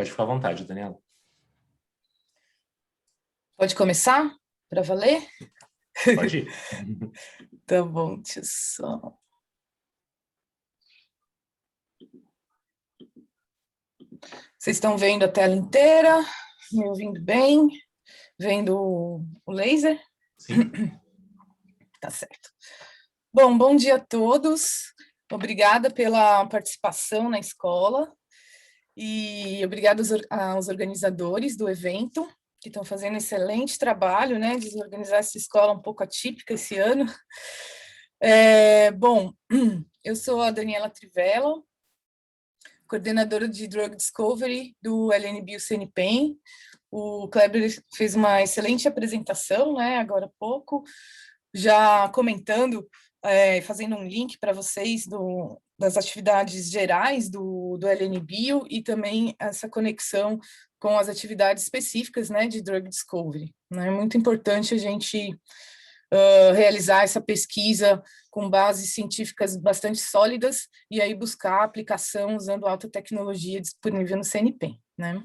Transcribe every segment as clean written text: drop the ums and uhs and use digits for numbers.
Pode ficar à vontade, Daniela. Pode começar para valer? Pode ir. Tá bom, deixa eu só... Vocês estão vendo a tela inteira? Me ouvindo bem? Vendo o laser? Sim. Tá certo. Bom dia a todos. Obrigada pela participação na escola e obrigada aos organizadores do evento, que estão fazendo excelente trabalho, né, de organizar essa escola um pouco atípica esse ano. Eu sou a Daniela Trivela, coordenadora de Drug Discovery do LNB CNPEM. O Kleber fez uma excelente apresentação, né, agora há pouco, já comentando, fazendo um link para vocês das atividades gerais do LNBio e também essa conexão com as atividades específicas, né, de Drug Discovery. Né? É muito importante a gente realizar essa pesquisa com bases científicas bastante sólidas e aí buscar aplicação usando alta tecnologia disponível no CNPEM, né?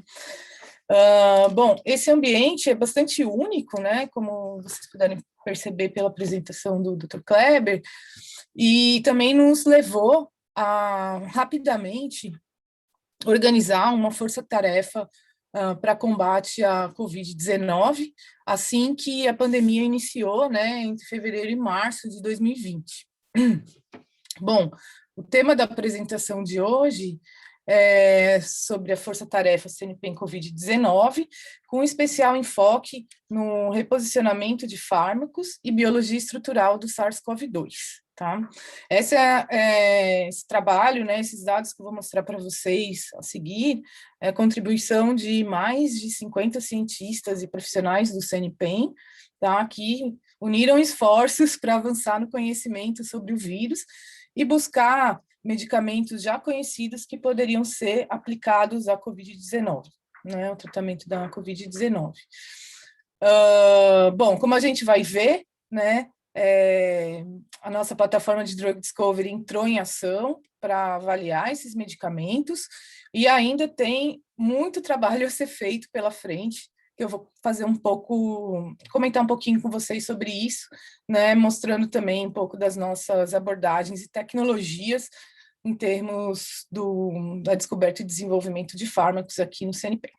Esse ambiente é bastante único, né? Como vocês puderam perceber pela apresentação do Dr. Kleber, e também nos levou a rapidamente organizar uma força-tarefa para combate à Covid-19, assim que a pandemia iniciou, né, entre fevereiro e março de 2020. Bom, o tema da apresentação de hoje é sobre a força-tarefa CNPEM Covid-19, com especial enfoque no reposicionamento de fármacos e biologia estrutural do SARS-CoV-2. Tá? Esse trabalho, né, esses dados que eu vou mostrar para vocês a seguir, é a contribuição de mais de 50 cientistas e profissionais do CNPEM, tá, que uniram esforços para avançar no conhecimento sobre o vírus e buscar medicamentos já conhecidos que poderiam ser aplicados à Covid-19, né, o tratamento da Covid-19. Como a gente vai ver, né, a nossa plataforma de Drug Discovery entrou em ação para avaliar esses medicamentos e ainda tem muito trabalho a ser feito pela frente, que eu vou fazer comentar um pouquinho com vocês sobre isso, né, mostrando também um pouco das nossas abordagens e tecnologias em termos da descoberta e desenvolvimento de fármacos aqui no CNPEM.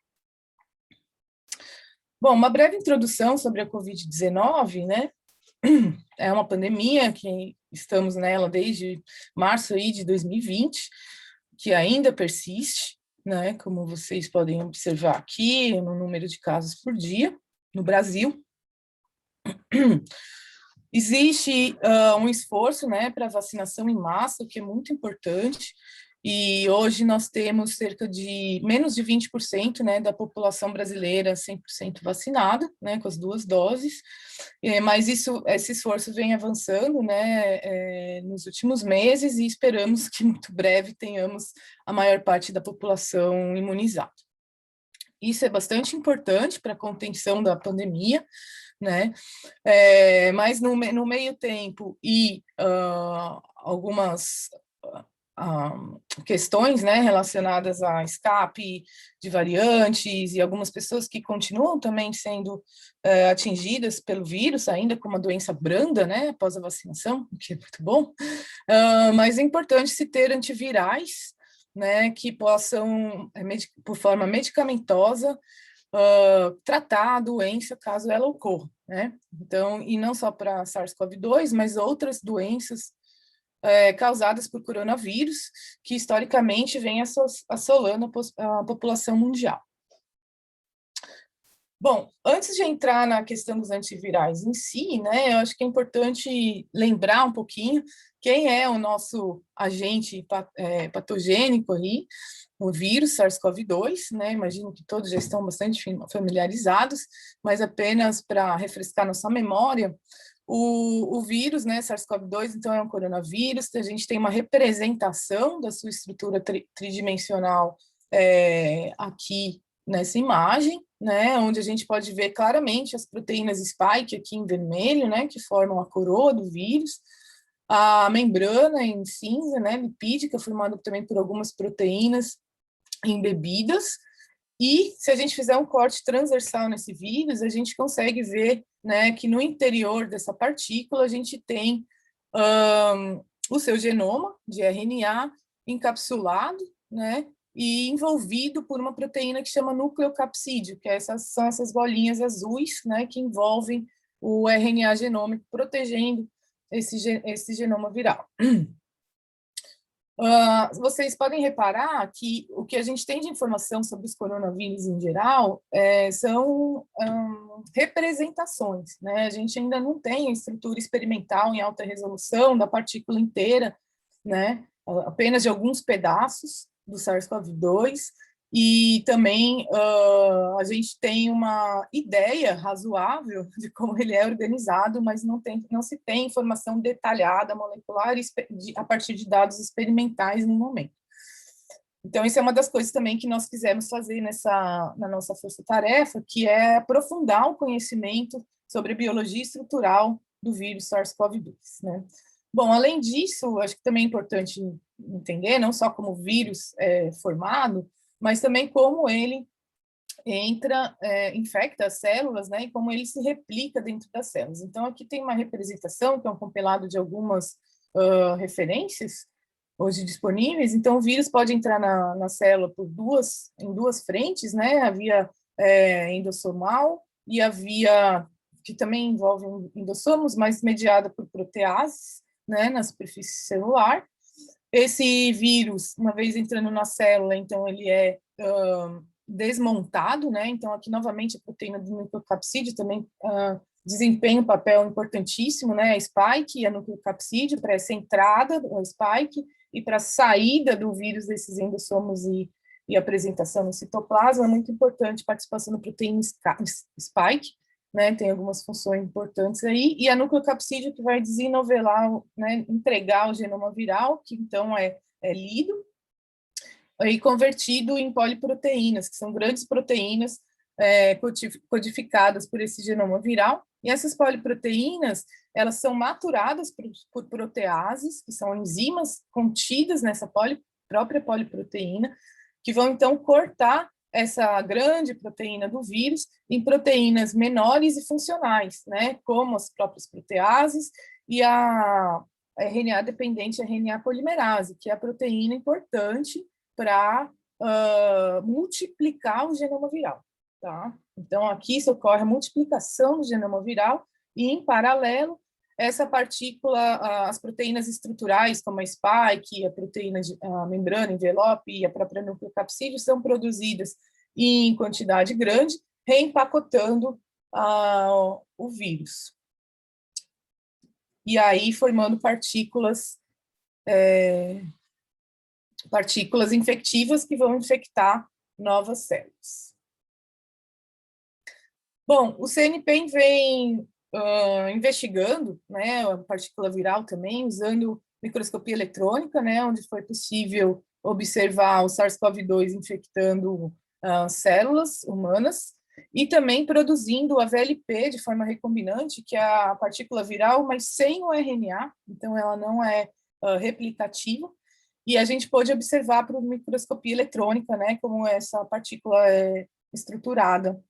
Bom, uma breve introdução sobre a Covid-19, né? É uma pandemia que estamos nela desde março aí de 2020, que ainda persiste, né? Como vocês podem observar aqui, no número de casos por dia no Brasil. Existe um esforço, né, para vacinação em massa, que é muito importante, e hoje nós temos cerca de menos de 20%, né, da população brasileira 100% vacinada, né, com as 2 doses, mas esse esforço vem avançando, né, nos últimos meses, e esperamos que muito breve tenhamos a maior parte da população imunizada. Isso é bastante importante para a contenção da pandemia, né? Mas no meio tempo e algumas questões, né, relacionadas a escape de variantes e algumas pessoas que continuam também sendo atingidas pelo vírus, ainda com uma doença branda, né, após a vacinação, o que é muito bom, mas é importante se ter antivirais, né, que possam, por forma medicamentosa, tratar a doença caso ela ocorra, né? Então, e não só para SARS-CoV-2, mas outras doenças causadas por coronavírus, que historicamente vem assolando a população mundial. Bom, antes de entrar na questão dos antivirais em si, né, eu acho que é importante lembrar um pouquinho quem é o nosso agente patogênico aí, o vírus SARS-CoV-2, né? Imagino que todos já estão bastante familiarizados, mas apenas para refrescar nossa memória, o vírus, né, SARS-CoV-2, então é um coronavírus, a gente tem uma representação da sua estrutura tridimensional aqui nessa imagem, né, onde a gente pode ver claramente as proteínas spike aqui em vermelho, né, que formam a coroa do vírus, a membrana em cinza, né, lipídica, formada também por algumas proteínas embebidas, E se a gente fizer um corte transversal nesse vírus, a gente consegue ver, né, que no interior dessa partícula a gente tem o seu genoma de RNA encapsulado, né, e envolvido por uma proteína que chama nucleocapsídeo, que são essas bolinhas azuis, né, que envolvem o RNA genômico, protegendo esse genoma viral. Vocês podem reparar que o que a gente tem de informação sobre os coronavírus em geral são representações, né? A gente ainda não tem a estrutura experimental em alta resolução da partícula inteira, né? Apenas de alguns pedaços do SARS-CoV-2, e também a gente tem uma ideia razoável de como ele é organizado, mas não se tem informação detalhada, molecular, a partir de dados experimentais no momento. Então, isso é uma das coisas também que nós quisemos fazer na nossa força-tarefa, que é aprofundar o conhecimento sobre a biologia estrutural do vírus SARS-CoV-2, né? Bom, além disso, acho que também é importante entender, não só como o vírus é formado, mas também como ele infecta as células, né, e como ele se replica dentro das células. Então, aqui tem uma representação, que é um compilado de algumas referências hoje disponíveis. Então, o vírus pode entrar na célula em duas frentes, né, a via endossomal e a via que também envolve endossomos, mas mediada por proteases, né, na superfície celular. Esse vírus, uma vez entrando na célula, então ele é desmontado, né? Então aqui novamente a proteína do nucleocapsídeo também desempenha um papel importantíssimo, né? A spike e a nucleocapsídeo para essa entrada do spike e para a saída do vírus desses endossomos e apresentação no citoplasma é muito importante a participação da proteína spike, né? Tem algumas funções importantes aí, e a nucleocapsídeo que vai desenovelar, né? Entregar o genoma viral, que então é lido e convertido em poliproteínas, que são grandes proteínas codificadas por esse genoma viral, e essas poliproteínas, elas são maturadas por proteases, que são enzimas contidas nessa própria poliproteína, que vão então cortar essa grande proteína do vírus em proteínas menores e funcionais, né, como as próprias proteases e a RNA-dependente RNA polimerase, que é a proteína importante para multiplicar o genoma viral, tá? Então, aqui se ocorre a multiplicação do genoma viral e, em paralelo, essa partícula, as proteínas estruturais, como a spike, a membrana, envelope e a própria nucleocapsídeo, são produzidas em quantidade grande, reempacotando o vírus. E aí formando partículas infectivas que vão infectar novas células. Bom, o CNPq vem investigando, né, a partícula viral também, usando microscopia eletrônica, né, onde foi possível observar o SARS-CoV-2 infectando células humanas, e também produzindo a VLP de forma recombinante, que é a partícula viral, mas sem o RNA, então ela não é replicativa, e a gente pôde observar por microscopia eletrônica, né, como essa partícula é estruturada.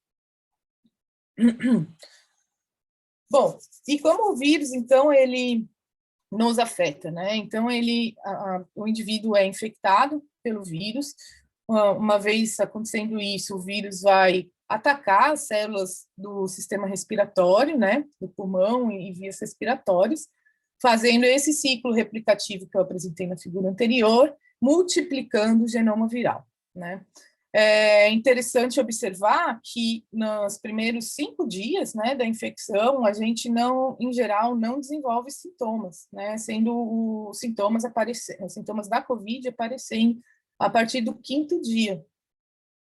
Bom, e como o vírus, então, ele nos afeta, né? Então, o indivíduo é infectado pelo vírus. Uma vez acontecendo isso, o vírus vai atacar as células do sistema respiratório, né? Do pulmão e vias respiratórias, fazendo esse ciclo replicativo que eu apresentei na figura anterior, multiplicando o genoma viral, né? É interessante observar que nos primeiros 5 dias, né, da infecção, a gente em geral, não desenvolve sintomas, né, sendo os sintomas da COVID aparecendo a partir do 5º dia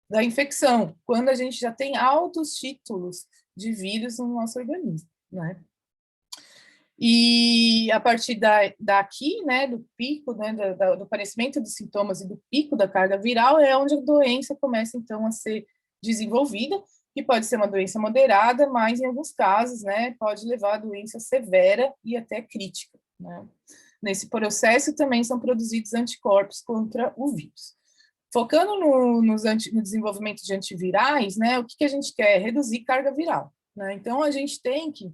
da infecção, quando a gente já tem altos títulos de vírus no nosso organismo, né. E a partir daqui, né, do pico, né, do aparecimento dos sintomas e do pico da carga viral, é onde a doença começa, então, a ser desenvolvida, que pode ser uma doença moderada, mas, em alguns casos, né, pode levar a doença severa e até crítica, né. Nesse processo, também são produzidos anticorpos contra o vírus. Focando no desenvolvimento de antivirais, né, o que a gente quer? Reduzir carga viral, né? Então, a gente tem que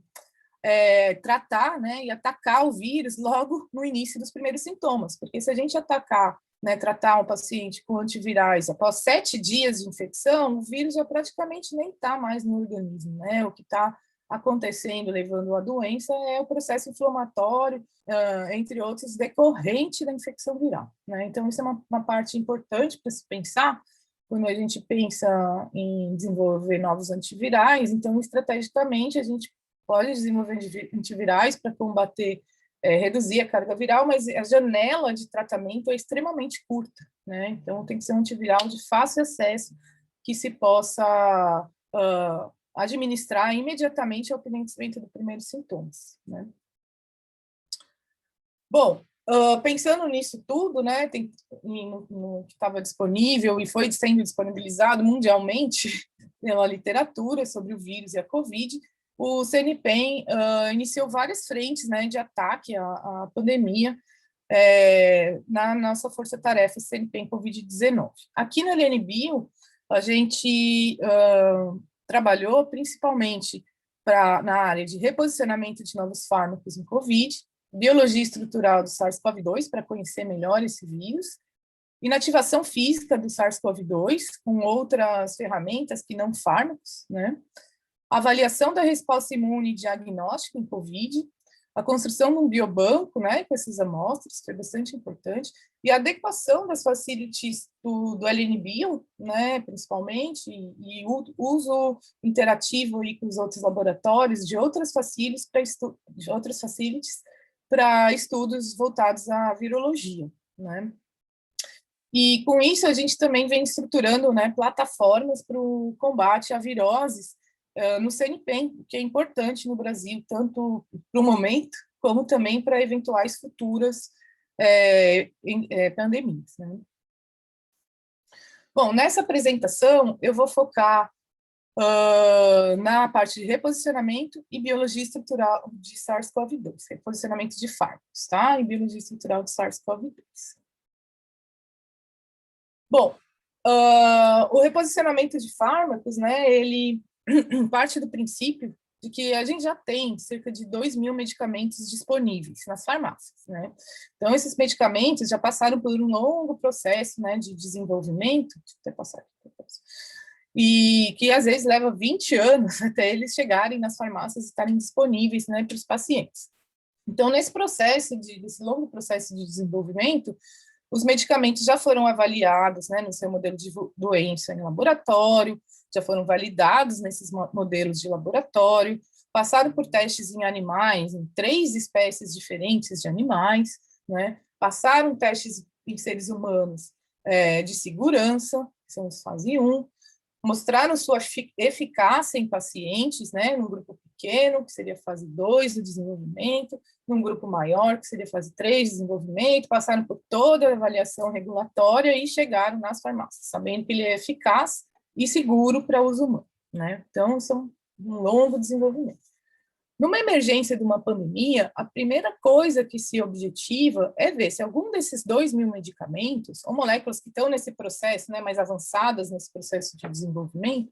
tratar, né, e atacar o vírus logo no início dos primeiros sintomas, porque se a gente atacar, né, tratar um paciente com antivirais após 7 dias de infecção, o vírus já praticamente nem está mais no organismo, né? O que está acontecendo, levando à doença, é o processo inflamatório, entre outros, decorrente da infecção viral, né? Então, isso é uma parte importante para se pensar quando a gente pensa em desenvolver novos antivirais. Então, estrategicamente, a gente pode desenvolver antivirais para combater, reduzir a carga viral, mas a janela de tratamento é extremamente curta, né? Então, tem que ser um antiviral de fácil acesso, que se possa administrar imediatamente ao conhecimento dos primeiros sintomas, né? Bom, pensando nisso tudo, né, no que estava disponível e foi sendo disponibilizado mundialmente pela literatura sobre o vírus e a Covid, o CNPq iniciou várias frentes, né, de ataque à pandemia na nossa força-tarefa CNPq Covid-19. Aqui na LNBio, a gente trabalhou principalmente na área de reposicionamento de novos fármacos em Covid, biologia estrutural do SARS-CoV-2, para conhecer melhor esse vírus, inativação física do SARS-CoV-2, com outras ferramentas que não fármacos, né? Avaliação da resposta imune e diagnóstico em COVID, a construção de um biobanco, né, com essas amostras, que é bastante importante, e a adequação das facilities do LNBio, né, principalmente, e o uso interativo aí com os outros laboratórios, de outras facilities para estudos voltados à virologia, né? E com isso a gente também vem estruturando, né, plataformas para o combate a viroses no CNPq, que é importante no Brasil, tanto para o momento, como também para eventuais futuras pandemias, né? Bom, nessa apresentação eu vou focar na parte de reposicionamento e biologia estrutural de SARS-CoV-2, reposicionamento de fármacos, tá? E biologia estrutural de SARS-CoV-2. Bom, o reposicionamento de fármacos, né, ele parte do princípio de que a gente já tem cerca de 2.000 medicamentos disponíveis nas farmácias, né? Então, esses medicamentos já passaram por um longo processo, né, de desenvolvimento, deixa eu até passar aqui, e que às vezes leva 20 anos até eles chegarem nas farmácias e estarem disponíveis, né, para os pacientes. Então, nesse longo processo de desenvolvimento, os medicamentos já foram avaliados, né, no seu modelo de doença em laboratório, já foram validados nesses modelos de laboratório, passaram por testes em animais, em 3 espécies diferentes de animais, né, passaram testes em seres humanos de segurança, que são os fase 1, mostraram sua eficácia em pacientes, né, num grupo pequeno, que seria fase 2 do desenvolvimento, num grupo maior, que seria fase 3 de desenvolvimento, passaram por toda a avaliação regulatória e chegaram nas farmácias, sabendo que ele é eficaz e seguro para uso humano, né? Então, são um longo desenvolvimento. Numa emergência de uma pandemia, a primeira coisa que se objetiva é ver se algum desses 2.000 medicamentos, ou moléculas que estão nesse processo, né, mais avançadas nesse processo de desenvolvimento,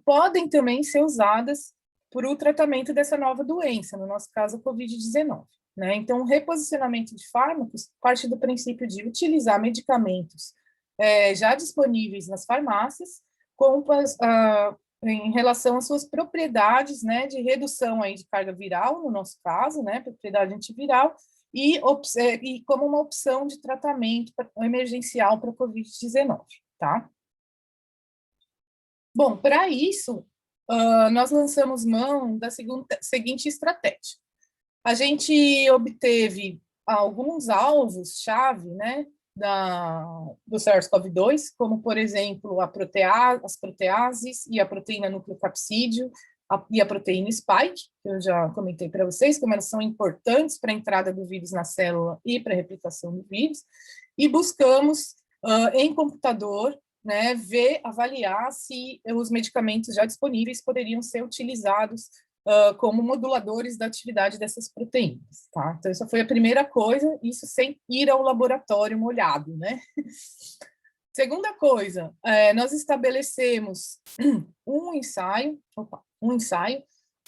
podem também ser usadas para o tratamento dessa nova doença, no nosso caso, a Covid-19. Né? Então, o reposicionamento de fármacos parte do princípio de utilizar medicamentos já disponíveis nas farmácias, em relação às suas propriedades, né, de redução aí de carga viral, no nosso caso, né, propriedade antiviral, e como uma opção de tratamento emergencial para a Covid-19, tá? Bom, para isso, nós lançamos mão da seguinte estratégia. A gente obteve alguns alvos-chave, né, do SARS-CoV-2, como, por exemplo, as proteases e a proteína nucleocapsídeo e a proteína spike, que eu já comentei para vocês, como elas são importantes para a entrada do vírus na célula e para a replicação do vírus, e buscamos, em computador, né, avaliar se os medicamentos já disponíveis poderiam ser utilizados como moduladores da atividade dessas proteínas, tá? Então, essa foi a primeira coisa, isso sem ir ao laboratório molhado, né? Segunda coisa, nós estabelecemos um ensaio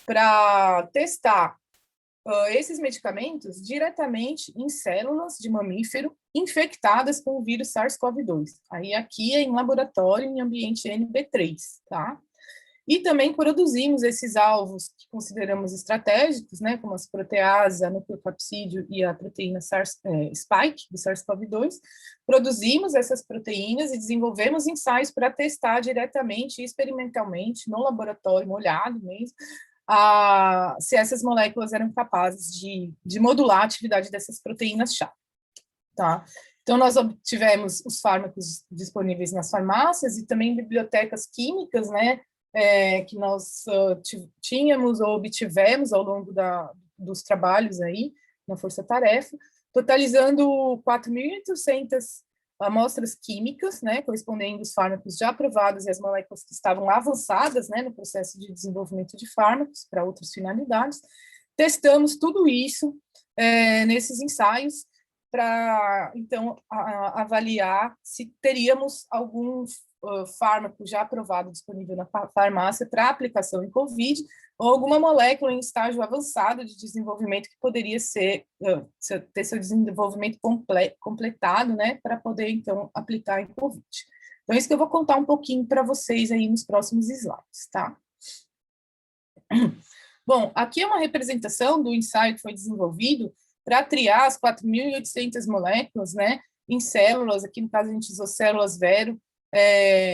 para testar esses medicamentos diretamente em células de mamífero infectadas com o vírus SARS-CoV-2. Aí aqui é em laboratório, em ambiente NB3, tá? E também produzimos esses alvos que consideramos estratégicos, né, como as proteases, a nucleocapsídeo e a proteína spike do SARS-CoV-2. Produzimos essas proteínas e desenvolvemos ensaios para testar diretamente e experimentalmente no laboratório molhado mesmo, se essas moléculas eram capazes de modular a atividade dessas proteínas-chave. Tá? Então, nós obtivemos os fármacos disponíveis nas farmácias e também bibliotecas químicas, né, que nós tínhamos ou obtivemos ao longo dos trabalhos aí, na força-tarefa, totalizando 4.800 amostras químicas, né, correspondendo aos fármacos já aprovados e as moléculas que estavam avançadas, né, no processo de desenvolvimento de fármacos para outras finalidades. Testamos tudo isso nesses ensaios para, então, avaliar se teríamos algum fármaco já aprovado disponível na farmácia para aplicação em COVID, ou alguma molécula em estágio avançado de desenvolvimento que poderia ter seu desenvolvimento completado, né, para poder, então, aplicar em COVID. Então, isso que eu vou contar um pouquinho para vocês aí nos próximos slides, tá? Bom, aqui é uma representação do ensaio que foi desenvolvido para triar as 4.800 moléculas, né, em células, aqui no caso a gente usou células Vero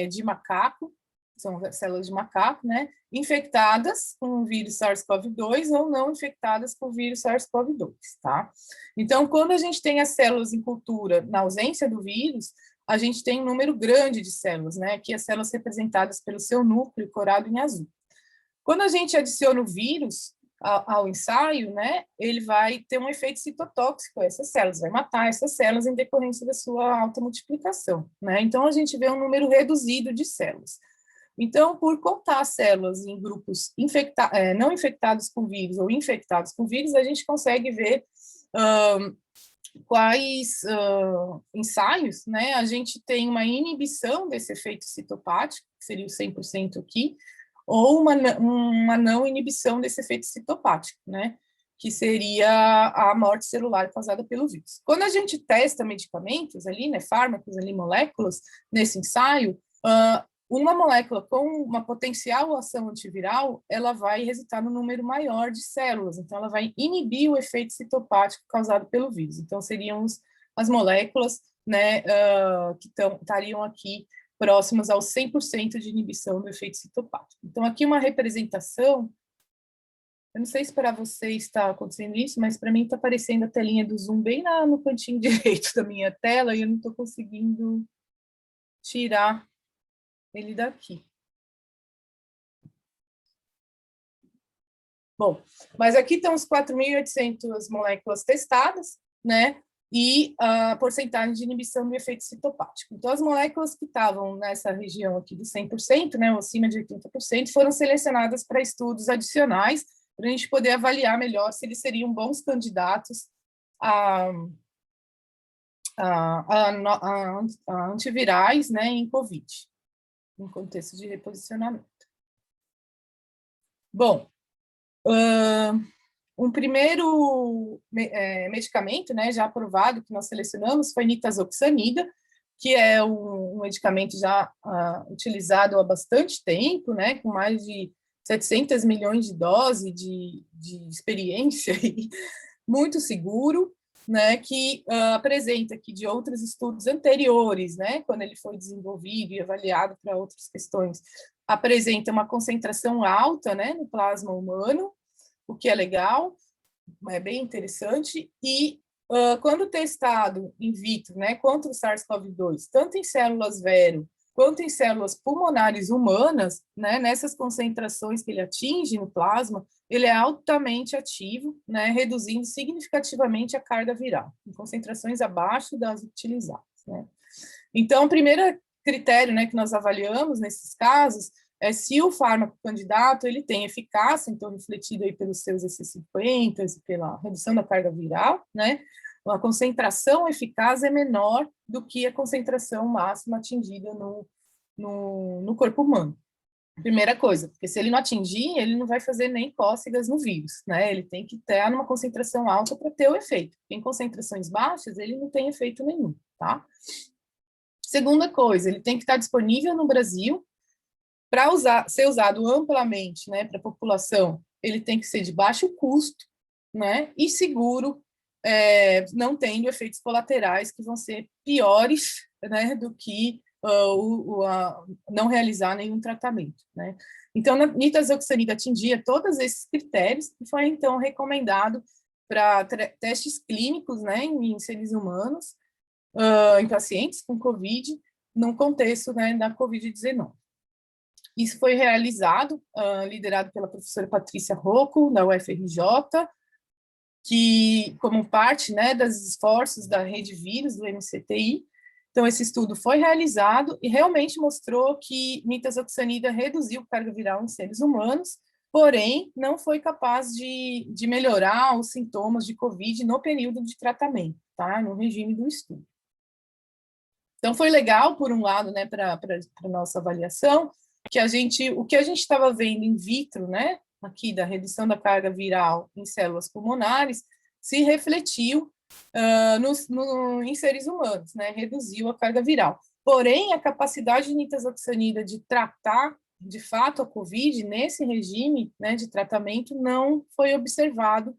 de macaco, são células de macaco, né, infectadas com o vírus SARS-CoV-2 ou não infectadas com o vírus SARS-CoV-2, tá? Então, quando a gente tem as células em cultura na ausência do vírus, a gente tem um número grande de células, né, aqui as células representadas pelo seu núcleo corado em azul. Quando a gente adiciona o vírus ao ensaio, né, ele vai ter um efeito citotóxico a essas células, vai matar essas células em decorrência da sua alta multiplicação, né? Então, a gente vê um número reduzido de células. Então, por contar células em grupos não infectados com vírus ou infectados com vírus, a gente consegue ver quais ensaios, né, a gente tem uma inibição desse efeito citopático, que seria o 100% aqui, ou uma não inibição desse efeito citopático, né, que seria a morte celular causada pelo vírus. Quando a gente testa medicamentos ali, né, fármacos ali, moléculas, nesse ensaio, uma molécula com uma potencial ação antiviral, ela vai resultar no número maior de células, então ela vai inibir o efeito citopático causado pelo vírus. Então, seriam as moléculas, né, que estariam aqui próximas ao 100% de inibição do efeito citopático. Então, aqui uma representação, eu não sei se para vocês está acontecendo isso, mas para mim está aparecendo a telinha do Zoom bem no cantinho direito da minha tela e eu não estou conseguindo tirar ele daqui. Bom, mas aqui estão as 4.800 moléculas testadas, né? E a porcentagem de inibição do efeito citopático. Então, as moléculas que estavam nessa região aqui de 100%, né, ou acima de 80%, foram selecionadas para estudos adicionais, para a gente poder avaliar melhor se eles seriam bons candidatos a antivirais, né, em COVID, em contexto de reposicionamento. Bom, um primeiro medicamento, né, já aprovado, que nós selecionamos, foi nitazoxanida, que é um medicamento já utilizado há bastante tempo, né, com mais de 700 milhões de doses de experiência, e muito seguro, né, que apresenta aqui de outros estudos anteriores, né, quando ele foi desenvolvido e avaliado para outras questões, apresenta uma concentração alta, né, no plasma humano, o que é legal, é bem interessante, e quando testado in vitro, né, contra o SARS-CoV-2, tanto em células Vero quanto em células pulmonares humanas, né, nessas concentrações que ele atinge no plasma, ele é altamente ativo, né, reduzindo significativamente a carga viral, em concentrações abaixo das utilizadas, né. Então, o primeiro critério, né, que nós avaliamos nesses casos é se o fármaco candidato ele tem eficácia, então refletido aí pelos seus EC50 e pela redução da carga viral, né, a concentração eficaz é menor do que a concentração máxima atingida no corpo humano. Primeira coisa, porque se ele não atingir, ele não vai fazer nem cócegas no vírus, né? Ele tem que estar numa concentração alta para ter o efeito. Em concentrações baixas, ele não tem efeito nenhum, tá? Segunda coisa, ele tem que estar disponível no Brasil para ser usado amplamente, né, para a população. Ele tem que ser de baixo custo, né, e seguro, não tendo efeitos colaterais que vão ser piores, né, do que não realizar nenhum tratamento, né. Então, a nitazoxanida atingia todos esses critérios e foi, então, recomendado para testes clínicos, né, em seres humanos, em pacientes com COVID, no contexto, né, da COVID-19. Isso foi realizado, liderado pela professora Patrícia Rocco, da UFRJ, que, como parte, né, dos esforços da rede vírus, do MCTI, então esse estudo foi realizado e realmente mostrou que nitazoxanida reduziu carga viral em seres humanos, porém não foi capaz de melhorar os sintomas de COVID no período de tratamento, tá, no regime do estudo. Então foi legal, por um lado, né, para a nossa avaliação, que o que a gente estava vendo in vitro, né, aqui da redução da carga viral em células pulmonares, se refletiu em seres humanos, né, reduziu a carga viral. Porém, a capacidade de nitazoxanida de tratar, de fato, a COVID nesse regime, né, de tratamento não foi observado,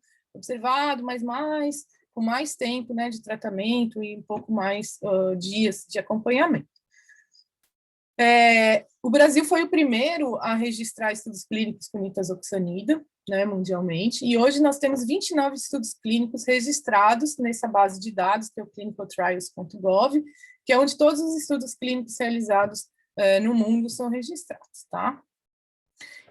mas com mais tempo, né, de tratamento e um pouco mais dias de acompanhamento. O Brasil foi o primeiro a registrar estudos clínicos com nitazoxanida, né, mundialmente, e hoje nós temos 29 estudos clínicos registrados nessa base de dados, que é o clinicaltrials.gov, que é onde todos os estudos clínicos realizados no mundo são registrados, tá?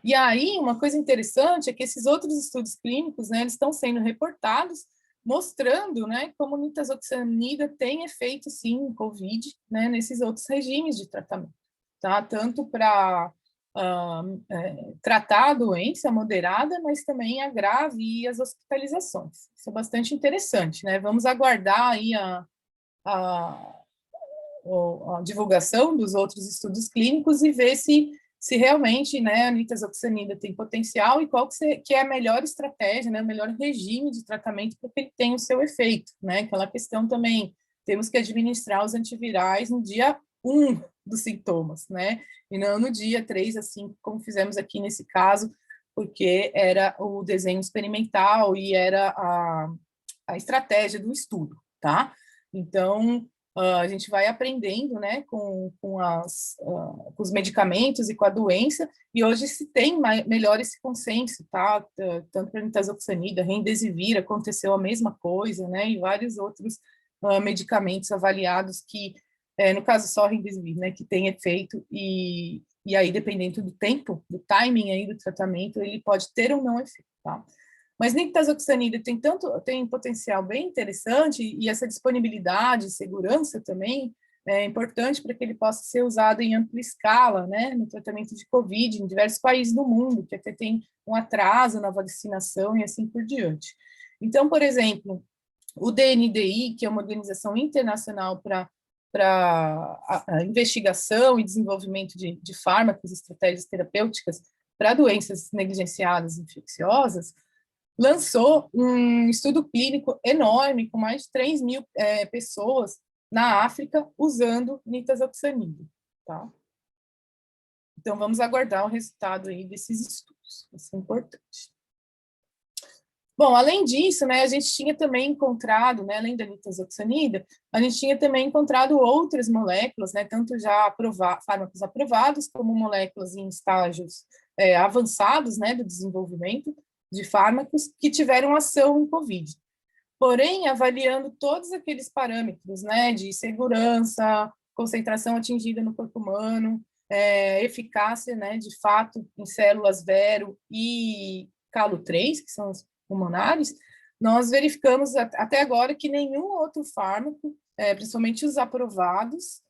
E aí, uma coisa interessante é que esses outros estudos clínicos, né, eles estão sendo reportados, mostrando, né, como nitazoxanida tem efeito, sim, em COVID, né, nesses outros regimes de tratamento. Tá? Tanto para tratar a doença moderada, mas também a grave e as hospitalizações. Isso é bastante interessante, né? Vamos aguardar aí a divulgação dos outros estudos clínicos e ver se realmente, né, a nitazoxanida tem potencial e qual que é a melhor estratégia, né, o melhor regime de tratamento para que ele tenha o seu efeito, né? Aquela questão também, temos que administrar os antivirais no dia 1 dos sintomas, né? E não no dia 3 a 5, como fizemos aqui nesse caso, porque era o desenho experimental e era a estratégia do estudo, tá? Então, a gente vai aprendendo, né, com os medicamentos e com a doença, e hoje se tem melhor esse consenso, tá? Tanto para nitazoxanida, remdesivir, aconteceu a mesma coisa, né, e vários outros medicamentos avaliados que, no caso só remdesivir, né, que tem efeito, e aí, dependendo do tempo, do timing aí do tratamento, ele pode ter ou não efeito, tá? Mas nitazoxanida tem potencial bem interessante, e essa disponibilidade, segurança também, é importante para que ele possa ser usado em ampla escala, né, no tratamento de COVID, em diversos países do mundo, que até tem um atraso na vacinação e assim por diante. Então, por exemplo, o DNDi, que é uma organização internacional para a investigação e desenvolvimento de fármacos e estratégias terapêuticas para doenças negligenciadas infecciosas, lançou um estudo clínico enorme, com mais de 3 mil pessoas na África, usando nitazoxanida, tá? Então, vamos aguardar o resultado aí desses estudos, isso é importante. Bom, além disso, né, a gente tinha também encontrado, né, além da nitazoxanida, a gente tinha também encontrado outras moléculas, né, tanto já fármacos aprovados, como moléculas em estágios avançados, né, do desenvolvimento de fármacos que tiveram ação em COVID. Porém, avaliando todos aqueles parâmetros, né, de segurança, concentração atingida no corpo humano, eficácia, né, de fato, em células vero e calo-3, que são os pulmonares, nós verificamos até agora que nenhum outro fármaco, principalmente os aprovados,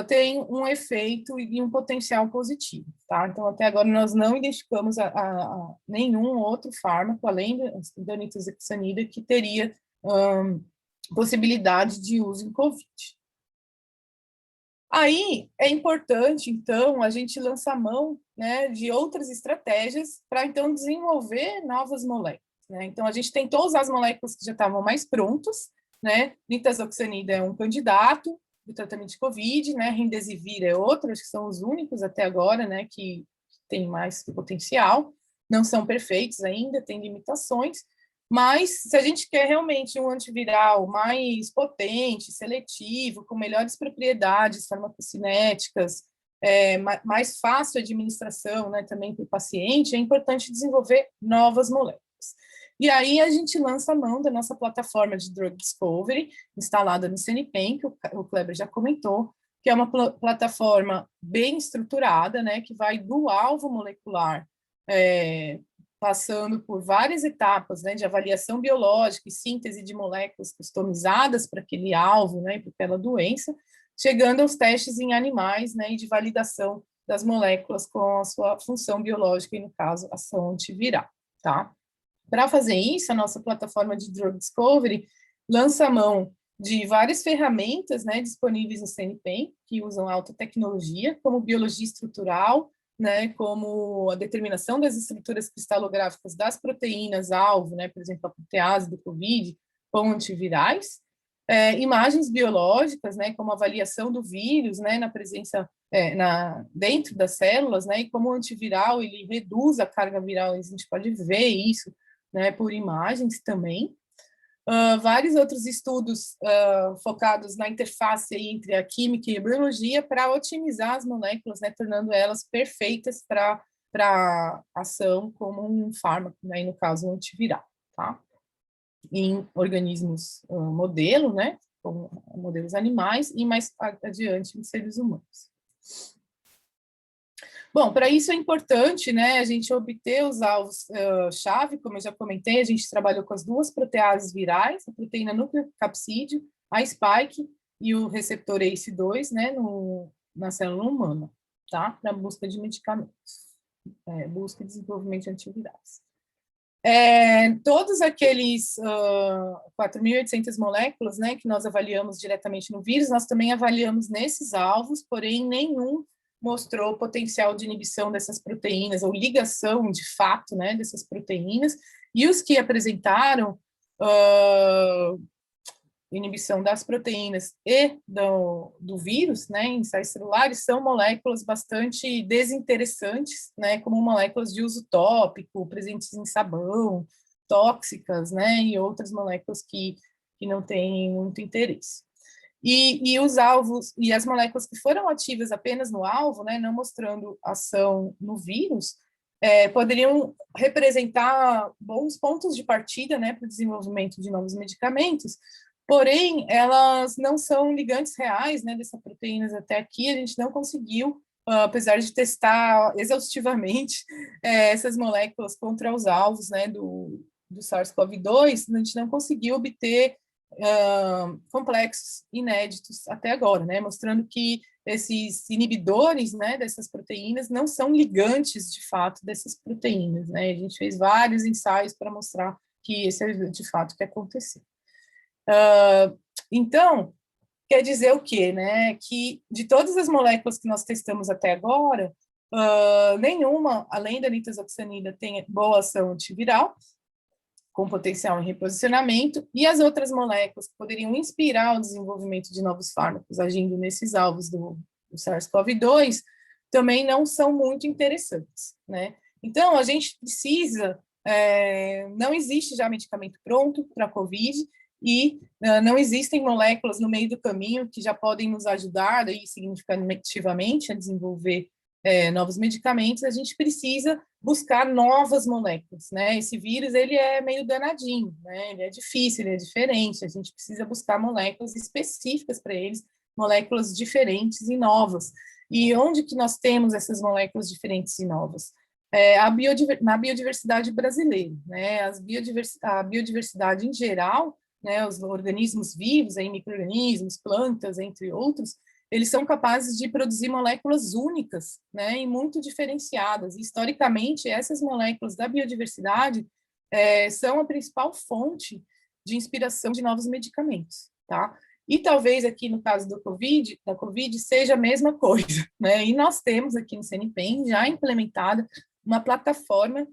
tem um efeito e um potencial positivo, tá? Então, até agora, nós não identificamos nenhum outro fármaco, além da nitazoxanida, que teria possibilidade de uso em COVID. Aí é importante, então, a gente lançar mão, né, de outras estratégias para, então, desenvolver novas moléculas, né? Então, a gente tentou usar as moléculas que já estavam mais prontas, né? Nitazoxanida é um candidato do tratamento de COVID, né? Remdesivir é outro, acho que são os únicos até agora, né, que tem mais potencial. Não são perfeitos ainda, tem limitações, mas se a gente quer realmente um antiviral mais potente, seletivo, com melhores propriedades farmacocinéticas, mais fácil a administração, né, também para o paciente, é importante desenvolver novas moléculas. E aí a gente lança a mão da nossa plataforma de Drug Discovery, instalada no CNPEM, que o Kleber já comentou, que é uma plataforma bem estruturada, né, que vai do alvo molecular, passando por várias etapas, né, de avaliação biológica e síntese de moléculas customizadas para aquele alvo, né, para aquela doença, chegando aos testes em animais, né, e de validação das moléculas com a sua função biológica, e no caso, ação antiviral, tá? Para fazer isso, a nossa plataforma de Drug Discovery lança a mão de várias ferramentas, né, disponíveis no CNPEM, que usam alta tecnologia, como biologia estrutural, né, como a determinação das estruturas cristalográficas das proteínas-alvo, né, por exemplo, a protease do COVID, com antivirais, imagens biológicas, né, como avaliação do vírus, né, na presença, dentro das células, né, e como o antiviral ele reduz a carga viral, a gente pode ver isso, né, por imagens também. Vários outros estudos focados na interface entre a química e a biologia para otimizar as moléculas, né, tornando elas perfeitas para ação como um fármaco, né, e no caso um antiviral, tá? Em organismos modelo, né, como modelos animais, e mais adiante em seres humanos. Bom, para isso é importante, né, a gente obter os alvos-chave, como eu já comentei, a gente trabalhou com as duas proteases virais, a proteína nucleocapsídeo, a spike e o receptor ACE2, né, na célula humana, tá? Para busca de medicamentos, busca e desenvolvimento de antivirais. Todos aqueles 4.800 moléculas, né, que nós avaliamos diretamente no vírus, nós também avaliamos nesses alvos, porém nenhum mostrou potencial de inibição dessas proteínas, ou ligação, de fato, né, dessas proteínas, e os que apresentaram inibição das proteínas e do vírus, né, em ensaios celulares, são moléculas bastante desinteressantes, né, como moléculas de uso tópico, presentes em sabão, tóxicas, né, e outras moléculas que não têm muito interesse. E os alvos, e as moléculas que foram ativas apenas no alvo, né, não mostrando ação no vírus, poderiam representar bons pontos de partida, né, para o desenvolvimento de novos medicamentos, porém, elas não são ligantes reais, né, dessas proteínas até aqui, a gente não conseguiu, apesar de testar exaustivamente essas moléculas contra os alvos, né, do SARS-CoV-2, a gente não conseguiu obter complexos inéditos até agora, né, mostrando que esses inibidores, né, dessas proteínas não são ligantes, de fato, dessas proteínas, né, a gente fez vários ensaios para mostrar que esse é, de fato, o que aconteceu. Então, quer dizer o quê, né, que de todas as moléculas que nós testamos até agora, nenhuma, além da nitazoxanida, tem boa ação antiviral, com potencial em reposicionamento, e as outras moléculas que poderiam inspirar o desenvolvimento de novos fármacos agindo nesses alvos do SARS-CoV-2 também não são muito interessantes, né? Então, a gente precisa, não existe já medicamento pronto para a COVID, e não existem moléculas no meio do caminho que já podem nos ajudar aí, significativamente a desenvolver novos medicamentos. A gente precisa buscar novas moléculas, né? Esse vírus, ele é meio danadinho, né? Ele é difícil, ele é diferente, a gente precisa buscar moléculas específicas para eles, moléculas diferentes e novas. E onde que nós temos essas moléculas diferentes e novas? Na biodiversidade brasileira, né? A biodiversidade em geral, né? Os organismos vivos, aí, micro-organismos, plantas, entre outros, eles são capazes de produzir moléculas únicas, né, e muito diferenciadas. E, historicamente, essas moléculas da biodiversidade são a principal fonte de inspiração de novos medicamentos, tá? E talvez aqui no caso da COVID, seja a mesma coisa, né? E nós temos aqui no CNPEM já implementada uma plataforma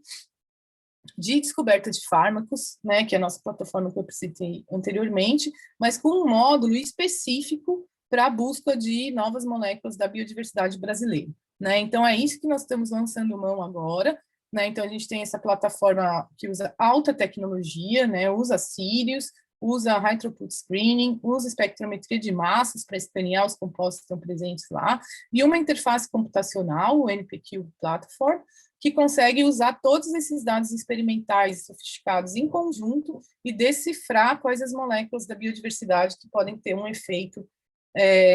de descoberta de fármacos, né, que é a nossa plataforma que eu citei anteriormente, mas com um módulo específico para a busca de novas moléculas da biodiversidade brasileira, né? Então, é isso que nós estamos lançando mão agora, né? Então, a gente tem essa plataforma que usa alta tecnologia, né? Usa Sirius, usa High Throughput Screening, usa espectrometria de massas para escanear os compostos que estão presentes lá, e uma interface computacional, o NPQ Platform, que consegue usar todos esses dados experimentais sofisticados em conjunto e decifrar quais as moléculas da biodiversidade que podem ter um efeito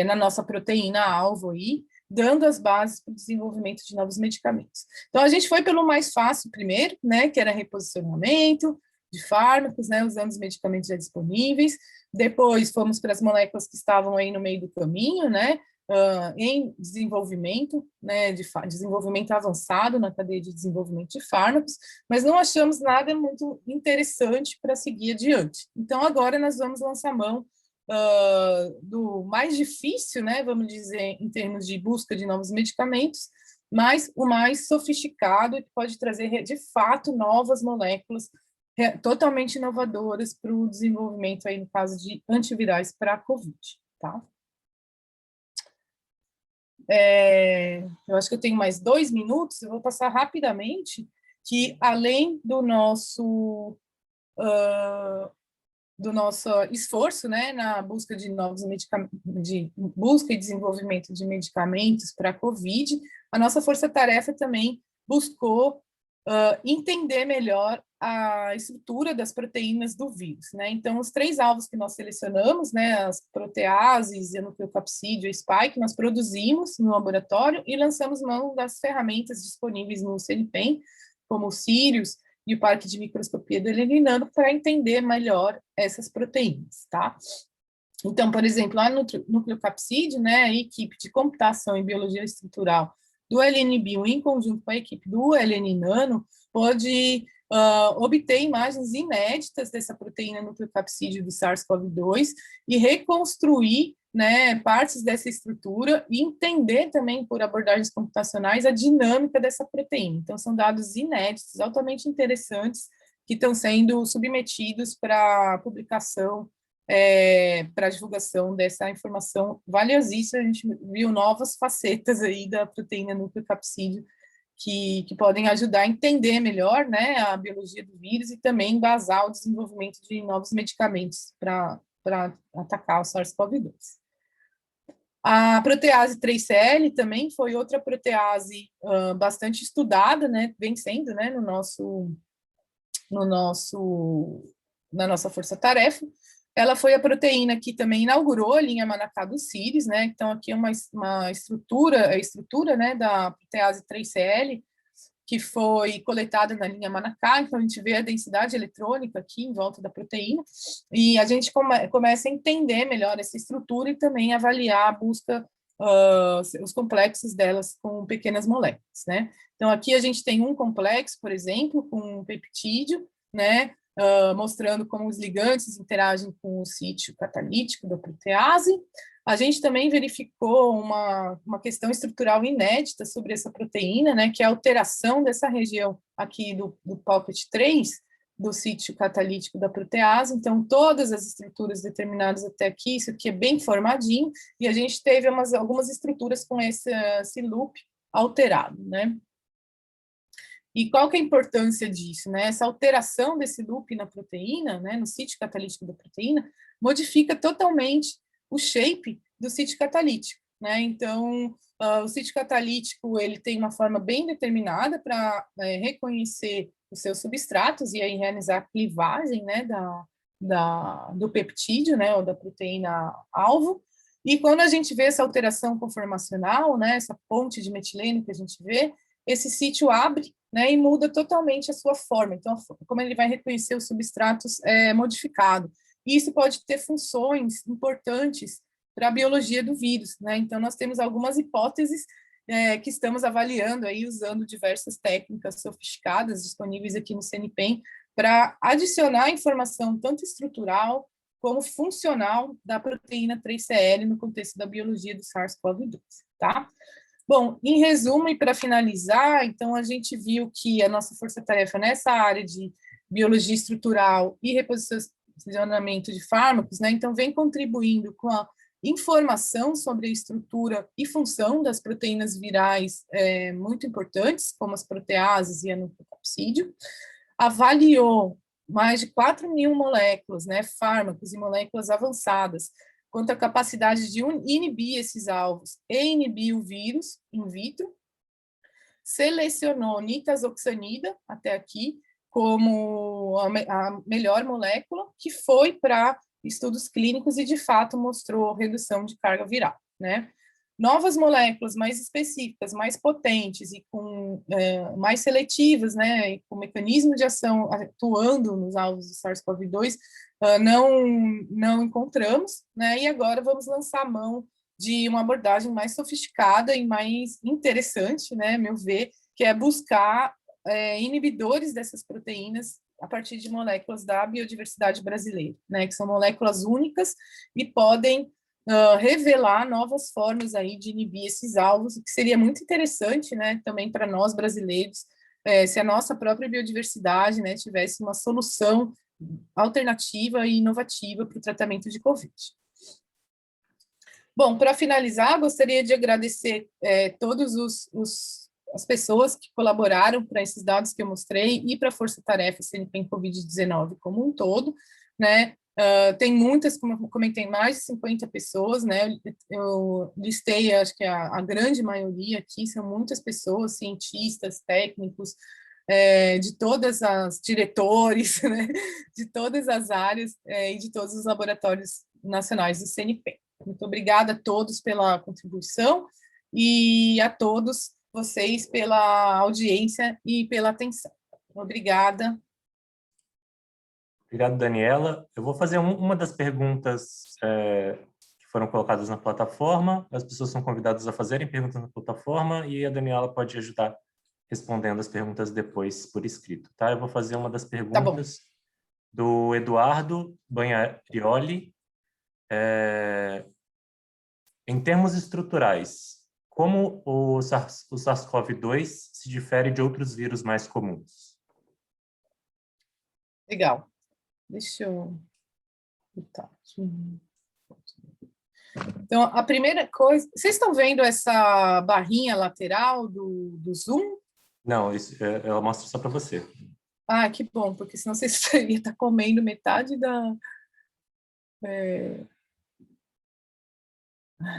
na nossa proteína-alvo aí, dando as bases para o desenvolvimento de novos medicamentos. Então, a gente foi pelo mais fácil primeiro, né, que era reposicionamento de fármacos, né, usando os medicamentos já disponíveis. Depois, fomos para as moléculas que estavam aí no meio do caminho, né, em desenvolvimento, né, desenvolvimento avançado na cadeia de desenvolvimento de fármacos, mas não achamos nada muito interessante para seguir adiante. Então, agora nós vamos lançar mão do mais difícil, né, vamos dizer, em termos de busca de novos medicamentos, mas o mais sofisticado e que pode trazer, de fato, novas moléculas totalmente inovadoras para o desenvolvimento, aí, no caso de antivirais para a COVID, tá? Eu acho que eu tenho mais 2 minutos, eu vou passar rapidamente, que além do nosso esforço, né, na busca de novos medicamentos, de busca e desenvolvimento de medicamentos para a COVID, a nossa força-tarefa também buscou entender melhor a estrutura das proteínas do vírus, né? Então, os 3 alvos que nós selecionamos, né, as proteases, a nucleocapsídeo e a spike, nós produzimos no laboratório e lançamos mão das ferramentas disponíveis no CNPEM, como o Sirius e o parque de microscopia do Elinano, para entender melhor essas proteínas, tá? Então, por exemplo, lá no nucleocapsídeo, né, a equipe de computação em biologia estrutural do LNBio, em conjunto com a equipe do LN-Nano, pode obter imagens inéditas dessa proteína nucleocapsídeo do SARS-CoV-2 e reconstruir, né, partes dessa estrutura e entender também, por abordagens computacionais, a dinâmica dessa proteína. Então, são dados inéditos, altamente interessantes, que estão sendo submetidos para publicação, para a divulgação dessa informação valiosíssima. A gente viu novas facetas aí da proteína nucleocapsídeo que podem ajudar a entender melhor, né, a biologia do vírus e também embasar o desenvolvimento de novos medicamentos para atacar o SARS-CoV-2. A protease 3CL também foi outra protease bastante estudada, né, vem sendo, né, na nossa força-tarefa. Ela foi a proteína que também inaugurou a linha Manacá do Sirius, né? Então, aqui é uma estrutura, né, da protease 3CL, que foi coletada na linha Manacá. Então, a gente vê a densidade eletrônica aqui em volta da proteína, e a gente começa a entender melhor essa estrutura e também avaliar a busca, os complexos delas com pequenas moléculas, né? Então, aqui a gente tem um complexo, por exemplo, com um peptídeo, né? Mostrando como os ligantes interagem com o sítio catalítico da protease. A gente também verificou uma questão estrutural inédita sobre essa proteína, né, que é a alteração dessa região aqui do pocket 3, do sítio catalítico da protease. Então, todas as estruturas determinadas até aqui, isso aqui é bem formadinho, e a gente teve algumas estruturas com esse loop alterado, né? E qual que é a importância disso, né? Essa alteração desse loop na proteína, né, no sítio catalítico da proteína, modifica totalmente o shape do sítio catalítico, né? Então, o sítio catalítico, ele tem uma forma bem determinada para reconhecer os seus substratos e aí realizar a clivagem, né, do peptídeo, né, ou da proteína alvo. E quando a gente vê essa alteração conformacional, né, essa ponte de metileno que a gente vê, esse sítio abre, né, e muda totalmente a sua forma. Então, como ele vai reconhecer os substratos modificados. E isso pode ter funções importantes para a biologia do vírus, né? Então, nós temos algumas hipóteses que estamos avaliando aí, usando diversas técnicas sofisticadas disponíveis aqui no CNPEM, para adicionar informação tanto estrutural como funcional da proteína 3CL no contexto da biologia do SARS-CoV-2, tá? Bom, em resumo e para finalizar, então a gente viu que a nossa força-tarefa nessa área de biologia estrutural e reposicionamento de fármacos, né, então vem contribuindo com a informação sobre a estrutura e função das proteínas virais muito importantes, como as proteases e a nucleocapsídeo, avaliou mais de 4.000 moléculas, né, fármacos e moléculas avançadas, quanto à capacidade de inibir esses alvos e inibir o vírus in vitro, selecionou nitazoxanida, até aqui, como a melhor molécula, que foi para estudos clínicos e, de fato, mostrou redução de carga viral, né? Novas moléculas mais específicas, mais potentes e com mais seletivas, né, e com mecanismo de ação atuando nos alvos do SARS-CoV-2, não encontramos, né, e agora vamos lançar a mão de uma abordagem mais sofisticada e mais interessante, né, a meu ver, que é buscar inibidores dessas proteínas a partir de moléculas da biodiversidade brasileira, né, que são moléculas únicas e podem revelar novas formas aí de inibir esses alvos, o que seria muito interessante, né, também para nós brasileiros, se a nossa própria biodiversidade, né, tivesse uma solução alternativa e inovativa para o tratamento de Covid. Bom, para finalizar, gostaria de agradecer todas as pessoas que colaboraram para esses dados que eu mostrei e para a Força Tarefa CNPq Covid-19 como um todo, né? Tem muitas, como eu comentei, mais de 50 pessoas, né? Eu listei, acho que a grande maioria aqui são muitas pessoas, cientistas, técnicos, de todas as diretores, né? De todas as áreas e de todos os laboratórios nacionais do CNPq. Muito obrigada a todos pela contribuição e a todos vocês pela audiência e pela atenção. Obrigada. Obrigado, Daniela. Eu vou fazer uma das perguntas que foram colocadas na plataforma. As pessoas são convidadas a fazerem perguntas na plataforma e a Daniela pode ajudar respondendo as perguntas depois por escrito, tá? Eu vou fazer uma das perguntas do Eduardo Bagnaioli. Em termos estruturais, como o SARS-CoV-2 se difere de outros vírus mais comuns? Legal. Deixa eu... Tá. Então, a primeira coisa... Vocês estão vendo essa barrinha lateral do Zoom? Não, ela mostra só para você. Ah, que bom, porque senão vocês iam estar comendo metade da...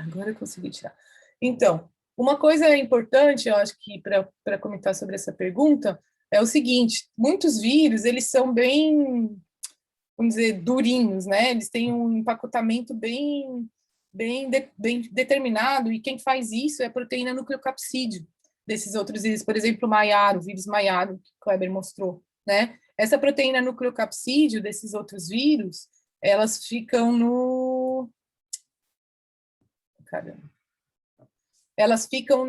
Agora eu consegui tirar. Então, uma coisa importante, eu acho que para comentar sobre essa pergunta, é o seguinte: muitos vírus, eles são bem, vamos dizer, durinhos, né? Eles têm um empacotamento bem determinado, e quem faz isso é a proteína nucleocapsídeo desses outros vírus, por exemplo, o vírus Maiaro, que o Kleber mostrou, né? Essa proteína nucleocapsídeo desses outros vírus, elas ficam no... Caramba. Elas ficam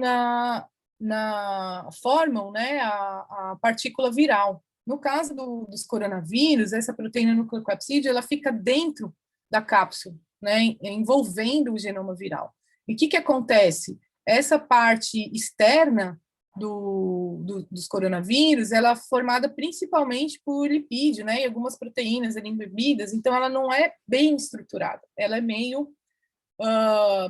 formam, né, a partícula viral. No caso dos coronavírus, essa proteína nucleocapsídeo, ela fica dentro da cápsula, né, envolvendo o genoma viral. E o que acontece? Essa parte externa dos coronavírus, ela é formada principalmente por lipídio, né, e algumas proteínas ali embebidas, então ela não é bem estruturada, ela é meio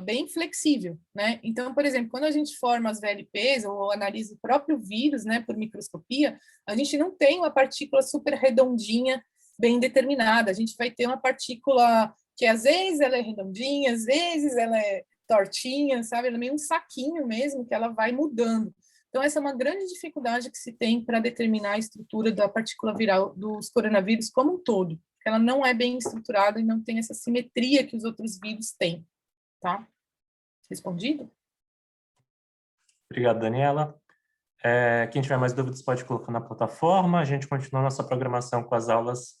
bem flexível, né? Então, por exemplo, quando a gente forma as VLPs ou analisa o próprio vírus, né, por microscopia, a gente não tem uma partícula super redondinha, bem determinada. A gente vai ter uma partícula que às vezes ela é redondinha, às vezes ela é tortinha, sabe? Ela é meio um saquinho mesmo, que ela vai mudando. Então, essa é uma grande dificuldade que se tem para determinar a estrutura da partícula viral dos coronavírus como um todo. Ela não é bem estruturada e não tem essa simetria que os outros vírus têm. Tá? Respondido? Obrigado, Daniela. Quem tiver mais dúvidas pode colocar na plataforma. A gente continua nossa programação com as aulas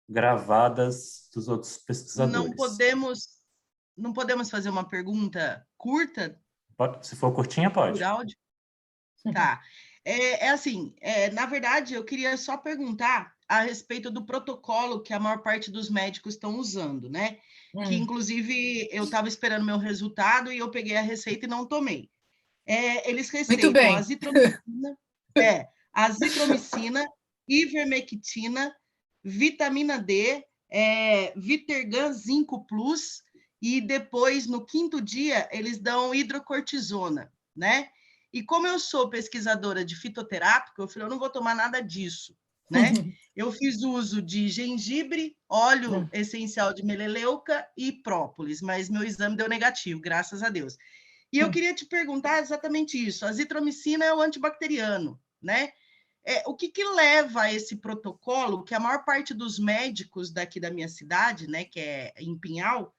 gravadas dos outros pesquisadores. Não podemos fazer uma pergunta curta? Se for curtinha, pode. Por áudio? Tá. Na verdade, eu queria só perguntar a respeito do protocolo que a maior parte dos médicos estão usando, né? Que, inclusive, eu estava esperando meu resultado e eu peguei a receita e não tomei. Eles Muito receitam bem. azitromicina, ivermectina, vitamina D, Vitergan Zinco Plus, e depois, no 5º dia, eles dão hidrocortisona, né? E como eu sou pesquisadora de fitoterápico, eu falei, eu não vou tomar nada disso, né? Eu fiz uso de gengibre, óleo essencial de meleleuca e própolis, mas meu exame deu negativo, graças a Deus. E eu queria te perguntar exatamente isso. A azitromicina é o antibacteriano, né? O que leva a esse protocolo que a maior parte dos médicos daqui da minha cidade, né, que é em Pinhal,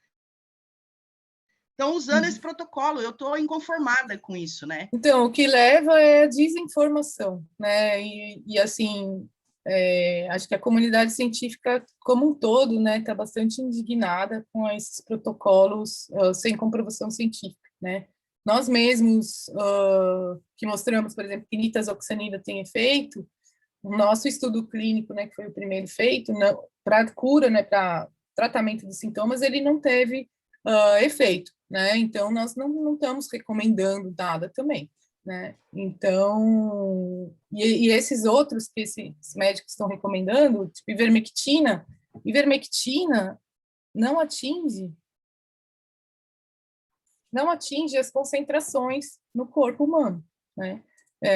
estão usando esse protocolo. Eu estou inconformada com isso, né? Então, o que leva é a desinformação, né? E assim, acho que a comunidade científica como um todo, né, está bastante indignada com esses protocolos sem comprovação científica, né? Nós mesmos que mostramos, por exemplo, que nitazoxanida tem efeito, o nosso estudo clínico, né, que foi o primeiro feito, para cura, né, para tratamento dos sintomas, ele não teve efeito, né? Então, nós não estamos recomendando nada também, né? Então, e esses outros que esses médicos estão recomendando, tipo ivermectina não atinge as concentrações no corpo humano, né?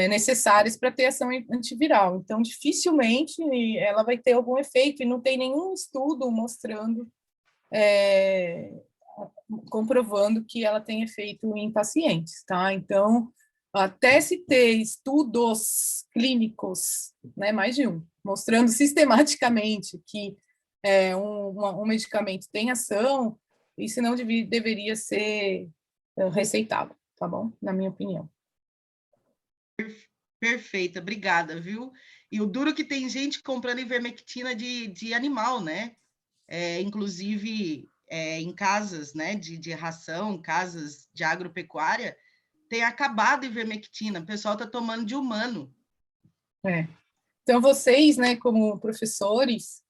Necessárias para ter ação antiviral. Então, dificilmente ela vai ter algum efeito, e não tem nenhum estudo mostrando, comprovando que ela tem efeito em pacientes, tá? Então, até se ter estudos clínicos, né, mais de um, mostrando sistematicamente que um medicamento tem ação, isso não deveria ser receitado, tá bom? Na minha opinião. Perfeita, obrigada, viu? E o duro que tem gente comprando ivermectina de animal, né? Inclusive, em casas, né, de ração, casas de agropecuária, tem acabado a ivermectina, o pessoal está tomando de humano. Então, vocês, né, como professores,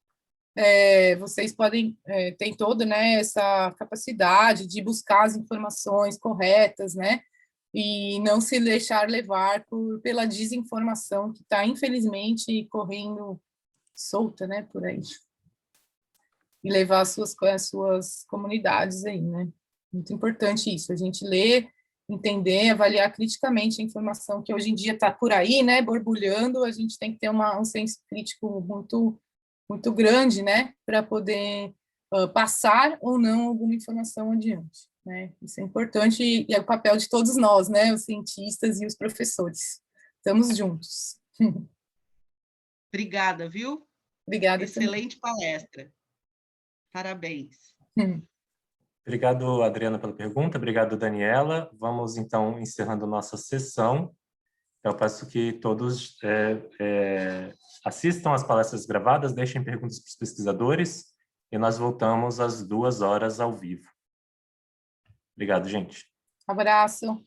vocês podem ter toda, né, essa capacidade de buscar as informações corretas, né, e não se deixar levar pela desinformação que está, infelizmente, correndo solta, né, por aí. E levar as suas comunidades aí, né. Muito importante isso, a gente ler, entender, avaliar criticamente a informação que hoje em dia está por aí, né, borbulhando. A gente tem que ter um senso crítico muito grande, né, para poder passar ou não alguma informação adiante, né? Isso é importante e é o papel de todos nós, né, os cientistas e os professores. Estamos juntos. Obrigada, viu? Obrigada. Excelente palestra. Parabéns. Obrigado, Adriana, pela pergunta. Obrigado, Daniela. Vamos, então, encerrando nossa sessão. Eu peço que todos assistam às palestras gravadas, deixem perguntas para os pesquisadores e nós voltamos às 2 horas ao vivo. Obrigado, gente. Abraço.